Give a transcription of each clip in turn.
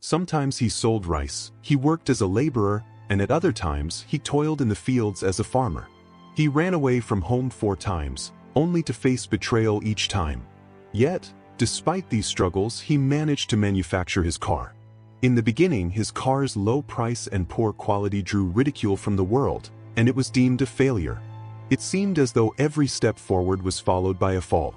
Sometimes he sold rice, he worked as a laborer, and at other times he toiled in the fields as a farmer. He ran away from home 4 times, only to face betrayal each time. Yet, despite these struggles, he managed to manufacture his car. In the beginning, his car's low price and poor quality drew ridicule from the world, and it was deemed a failure. It seemed as though every step forward was followed by a fall.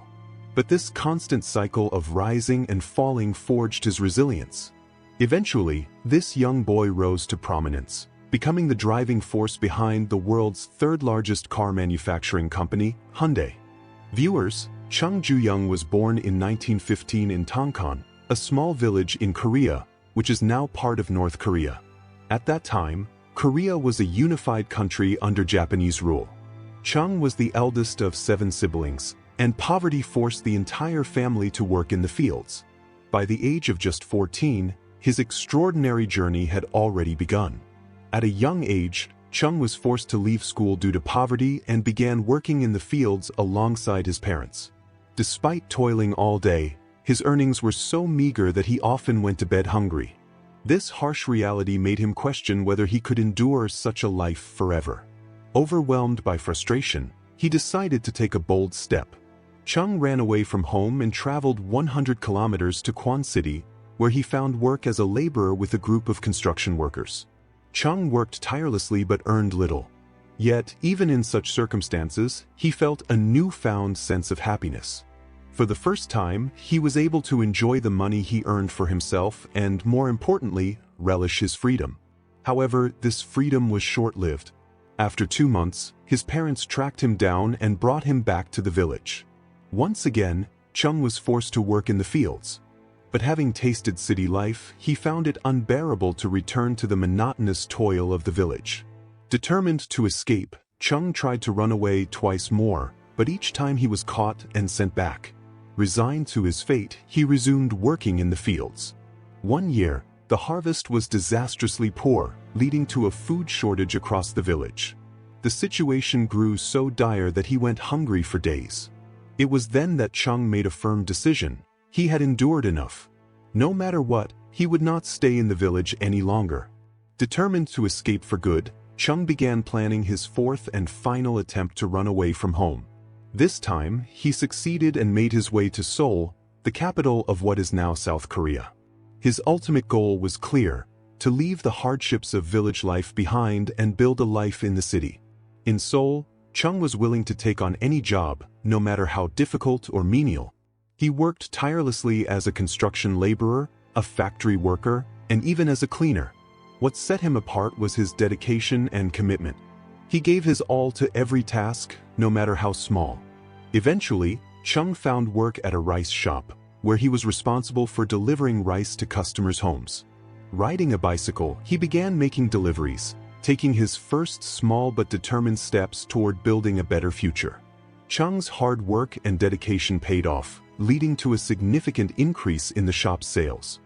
But this constant cycle of rising and falling forged his resilience. Eventually, this young boy rose to prominence, becoming the driving force behind the world's 3rd largest car manufacturing company, Hyundai. Viewers, Chung Ju-yung was born in 1915 in Tongkon, a small village in Korea, which is now part of North Korea. At that time, Korea was a unified country under Japanese rule. Chung was the eldest of 7 siblings, and poverty forced the entire family to work in the fields. By the age of just 14, his extraordinary journey had already begun. At a young age, Chung was forced to leave school due to poverty and began working in the fields alongside his parents. Despite toiling all day, his earnings were so meager that he often went to bed hungry. This harsh reality made him question whether he could endure such a life forever. Overwhelmed by frustration, he decided to take a bold step. Chung ran away from home and traveled 100 kilometers to Kwon City, where he found work as a laborer with a group of construction workers. Chung worked tirelessly but earned little. Yet, even in such circumstances, he felt a newfound sense of happiness. For the first time, he was able to enjoy the money he earned for himself and, more importantly, relish his freedom. However, this freedom was short-lived. After 2 months, his parents tracked him down and brought him back to the village. Once again, Chung was forced to work in the fields. But having tasted city life, he found it unbearable to return to the monotonous toil of the village. Determined to escape, Chung tried to run away twice more, but each time he was caught and sent back. Resigned to his fate, he resumed working in the fields. One year, the harvest was disastrously poor, leading to a food shortage across the village. The situation grew so dire that he went hungry for days. It was then that Chung made a firm decision. He had endured enough. No matter what, he would not stay in the village any longer. Determined to escape for good, Chung began planning his 4th and final attempt to run away from home. This time, he succeeded and made his way to Seoul, the capital of what is now South Korea. His ultimate goal was clear: to leave the hardships of village life behind and build a life in the city. In Seoul, Chung was willing to take on any job, no matter how difficult or menial. He worked tirelessly as a construction laborer, a factory worker, and even as a cleaner. What set him apart was his dedication and commitment. He gave his all to every task, no matter how small. Eventually, Chung found work at a rice shop, where he was responsible for delivering rice to customers' homes. Riding a bicycle, he began making deliveries, taking his first small but determined steps toward building a better future. Chung's hard work and dedication paid off, leading to a significant increase in the shop's sales.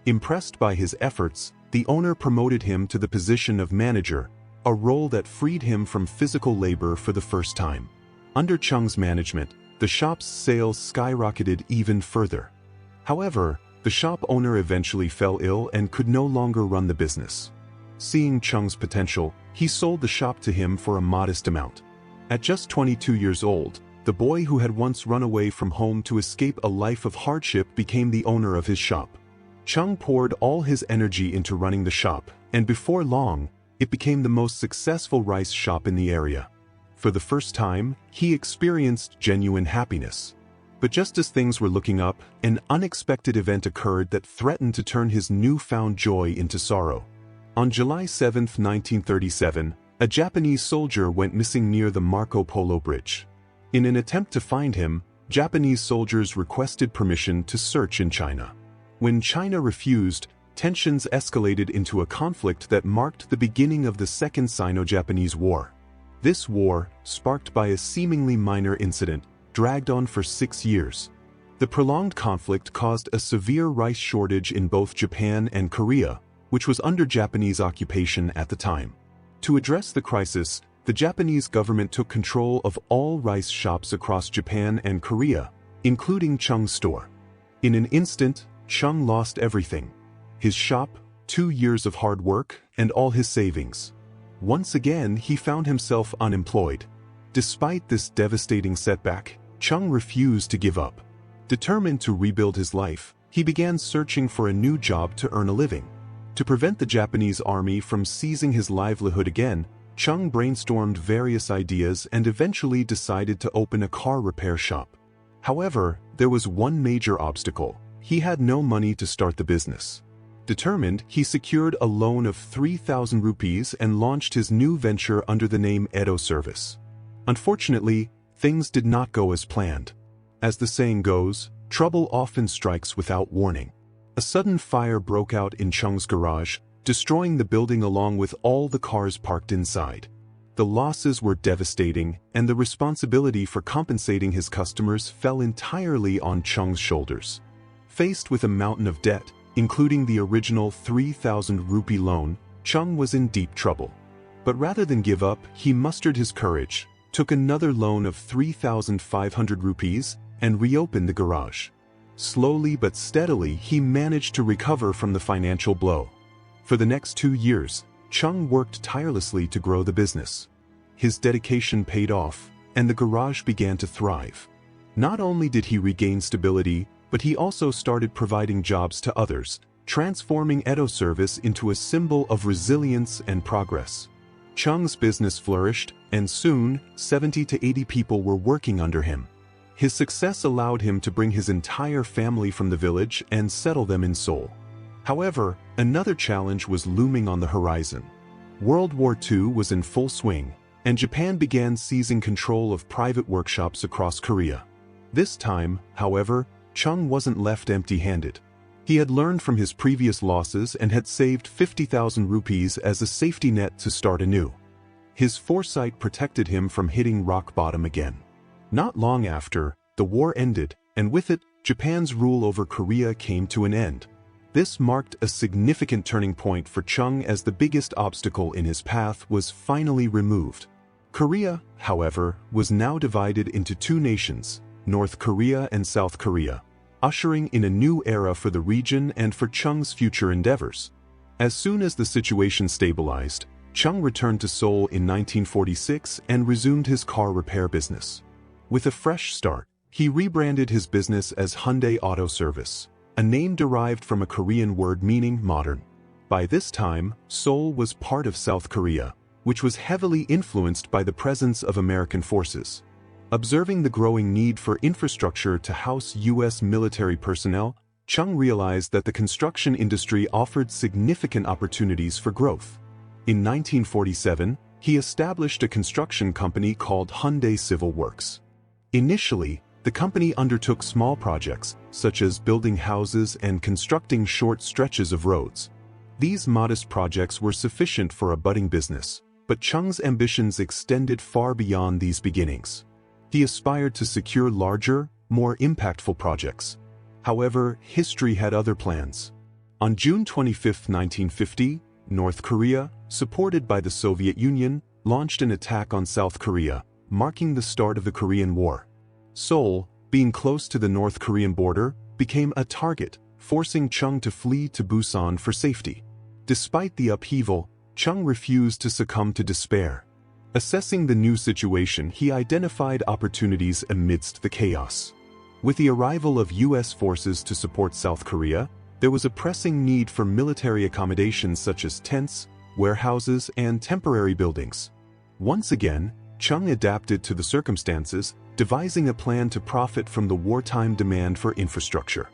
Impressed by his efforts, the owner promoted him to the position of manager, a role that freed him from physical labor for the first time. Under Chung's management, the shop's sales skyrocketed even further. However, the shop owner eventually fell ill and could no longer run the business. Seeing Chung's potential, he sold the shop to him for a modest amount. At just 22 years old, the boy who had once run away from home to escape a life of hardship became the owner of his shop. Chung poured all his energy into running the shop, and before long, it became the most successful rice shop in the area. For the first time, he experienced genuine happiness. But just as things were looking up, an unexpected event occurred that threatened to turn his newfound joy into sorrow. On July 7, 1937, a Japanese soldier went missing near the Marco Polo Bridge. In an attempt to find him, Japanese soldiers requested permission to search in China. When China refused, tensions escalated into a conflict that marked the beginning of the Second Sino-Japanese War. This war, sparked by a seemingly minor incident, dragged on for 6 years. The prolonged conflict caused a severe rice shortage in both Japan and Korea, which was under Japanese occupation at the time. To address the crisis, the Japanese government took control of all rice shops across Japan and Korea, including Chung's store. In an instant, Chung lost everything. his shop, 2 years of hard work, and all his savings. Once again, he found himself unemployed. Despite this devastating setback, Chung refused to give up. Determined to rebuild his life, he began searching for a new job to earn a living. To prevent the Japanese army from seizing his livelihood again, Chung brainstormed various ideas and eventually decided to open a car repair shop. However, there was one major obstacle. He had no money to start the business. Determined, he secured a loan of 3,000 rupees and launched his new venture under the name Auto Service. Unfortunately, things did not go as planned. As the saying goes, trouble often strikes without warning. A sudden fire broke out in Chung's garage, destroying the building along with all the cars parked inside. The losses were devastating, and the responsibility for compensating his customers fell entirely on Chung's shoulders. Faced with a mountain of debt, including the original 3,000 rupee loan, Chung was in deep trouble. But rather than give up, he mustered his courage, took another loan of 3,500 rupees, and reopened the garage. Slowly but steadily, he managed to recover from the financial blow. For the next 2 years, Chung worked tirelessly to grow the business. His dedication paid off, and the garage began to thrive. Not only did he regain stability, but he also started providing jobs to others, transforming Auto Service into a symbol of resilience and progress. Chung's business flourished, and soon, 70 to 80 people were working under him. His success allowed him to bring his entire family from the village and settle them in Seoul. However, another challenge was looming on the horizon. World War II was in full swing, and Japan began seizing control of private workshops across Korea. This time, however, Chung wasn't left empty-handed. He had learned from his previous losses and had saved 50,000 rupees as a safety net to start anew. His foresight protected him from hitting rock bottom again. Not long after, the war ended, and with it, Japan's rule over Korea came to an end. This marked a significant turning point for Chung as the biggest obstacle in his path was finally removed. Korea, however, was now divided into two nations, North Korea and South Korea, ushering in a new era for the region and for Chung's future endeavors. As soon as the situation stabilized, Chung returned to Seoul in 1946 and resumed his car repair business. With a fresh start, he rebranded his business as Hyundai Auto Service, a name derived from a Korean word meaning modern. By this time, Seoul was part of South Korea, which was heavily influenced by the presence of American forces. Observing the growing need for infrastructure to house U.S. military personnel, Chung realized that the construction industry offered significant opportunities for growth. In 1947, he established a construction company called Hyundai Civil Works. Initially, the company undertook small projects, such as building houses and constructing short stretches of roads. These modest projects were sufficient for a budding business, but Chung's ambitions extended far beyond these beginnings. He aspired to secure larger, more impactful projects. However, history had other plans. On June 25, 1950, North Korea, supported by the Soviet Union, launched an attack on South Korea, marking the start of the Korean War. Seoul, being close to the North Korean border, became a target, forcing Chung to flee to Busan for safety. Despite the upheaval, Chung refused to succumb to despair. Assessing the new situation, he identified opportunities amidst the chaos. With the arrival of U.S. forces to support South Korea, there was a pressing need for military accommodations such as tents, warehouses, and temporary buildings. Once again, Chung adapted to the circumstances, devising a plan to profit from the wartime demand for infrastructure.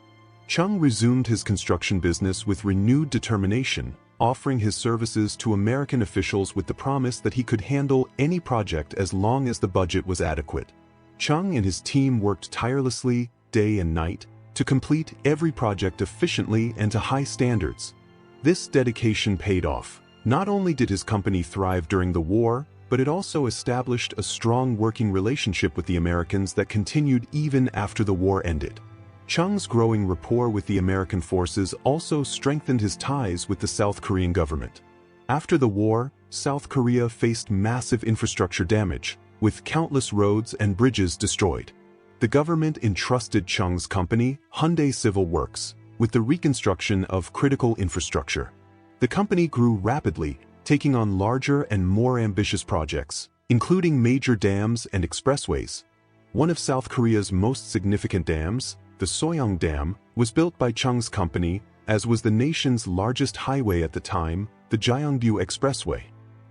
Chung resumed his construction business with renewed determination, offering his services to American officials with the promise that he could handle any project as long as the budget was adequate. Chung and his team worked tirelessly, day and night, to complete every project efficiently and to high standards. This dedication paid off. Not only did his company thrive during the war, but it also established a strong working relationship with the Americans that continued even after the war ended. Chung's growing rapport with the American forces also strengthened his ties with the South Korean government. After the war, South Korea faced massive infrastructure damage, with countless roads and bridges destroyed. The government entrusted Chung's company, Hyundai Civil Works, with the reconstruction of critical infrastructure. The company grew rapidly, taking on larger and more ambitious projects, including major dams and expressways. One of South Korea's most significant dams, the Soyeong Dam, was built by Chung's company, as was the nation's largest highway at the time, the Gyeongbu Expressway.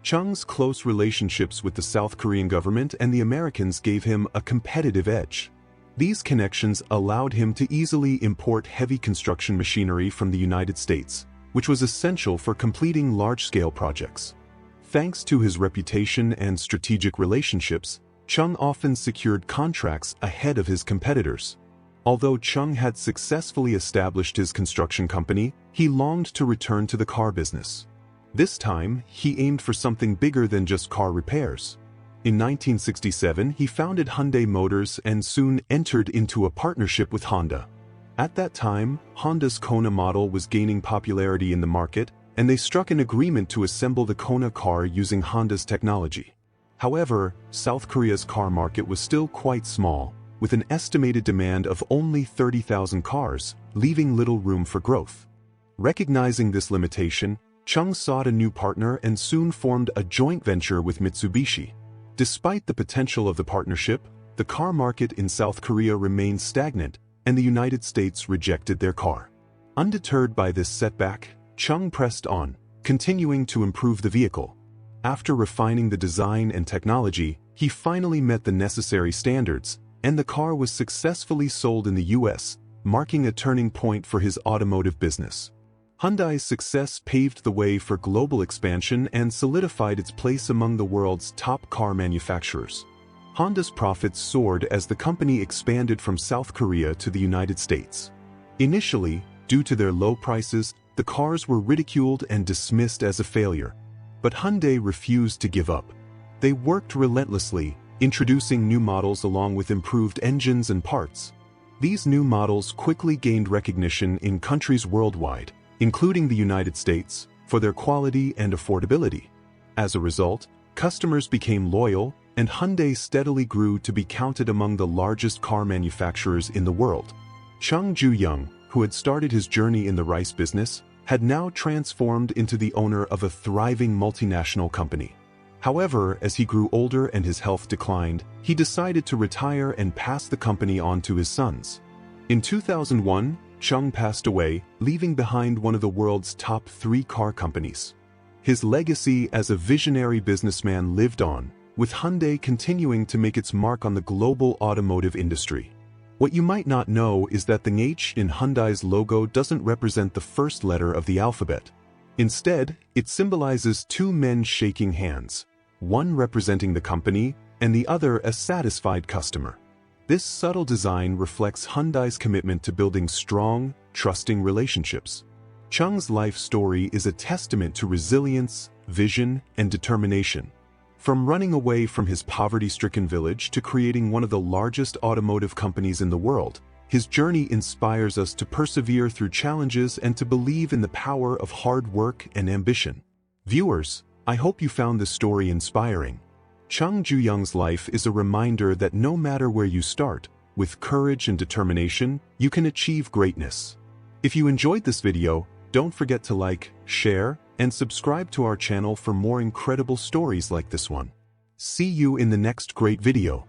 Chung's close relationships with the South Korean government and the Americans gave him a competitive edge. These connections allowed him to easily import heavy construction machinery from the United States, which was essential for completing large-scale projects. Thanks to his reputation and strategic relationships, Chung often secured contracts ahead of his competitors. Although Chung had successfully established his construction company, he longed to return to the car business. This time, he aimed for something bigger than just car repairs. In 1967, he founded Hyundai Motors and soon entered into a partnership with Honda. At that time, Honda's Kona model was gaining popularity in the market, and they struck an agreement to assemble the Kona car using Honda's technology. However, South Korea's car market was still quite small, with an estimated demand of only 30,000 cars, leaving little room for growth. Recognizing this limitation, Chung sought a new partner and soon formed a joint venture with Mitsubishi. Despite the potential of the partnership, the car market in South Korea remained stagnant, and the United States rejected their car. Undeterred by this setback, Chung pressed on, continuing to improve the vehicle. After refining the design and technology, he finally met the necessary standards, and the car was successfully sold in the US, marking a turning point for his automotive business. Hyundai's success paved the way for global expansion and solidified its place among the world's top car manufacturers. Honda's profits soared as the company expanded from South Korea to the United States. Initially, due to their low prices, the cars were ridiculed and dismissed as a failure. But Hyundai refused to give up. They worked relentlessly, introducing new models along with improved engines and parts. These new models quickly gained recognition in countries worldwide, including the United States, for their quality and affordability. As a result, customers became loyal, and Hyundai steadily grew to be counted among the largest car manufacturers in the world. Chung Ju-yung, who had started his journey in the rice business, had now transformed into the owner of a thriving multinational company. However, as he grew older and his health declined, he decided to retire and pass the company on to his sons. In 2001, Chung passed away, leaving behind one of the world's top 3 car companies. His legacy as a visionary businessman lived on, with Hyundai continuing to make its mark on the global automotive industry. What you might not know is that the H in Hyundai's logo doesn't represent the first letter of the alphabet. Instead, it symbolizes 2 men shaking hands, one representing the company and the other a satisfied customer. This subtle design reflects Hyundai's commitment to building strong, trusting relationships. Chung's life story is a testament to resilience, vision, and determination. From running away from his poverty-stricken village to creating one of the largest automotive companies in the world, his journey inspires us to persevere through challenges and to believe in the power of hard work and ambition. Viewers, I hope you found this story inspiring. Chung Ju-young's life is a reminder that no matter where you start, with courage and determination, you can achieve greatness. If you enjoyed this video, don't forget to like, share, and subscribe to our channel for more incredible stories like this one. See you in the next great video.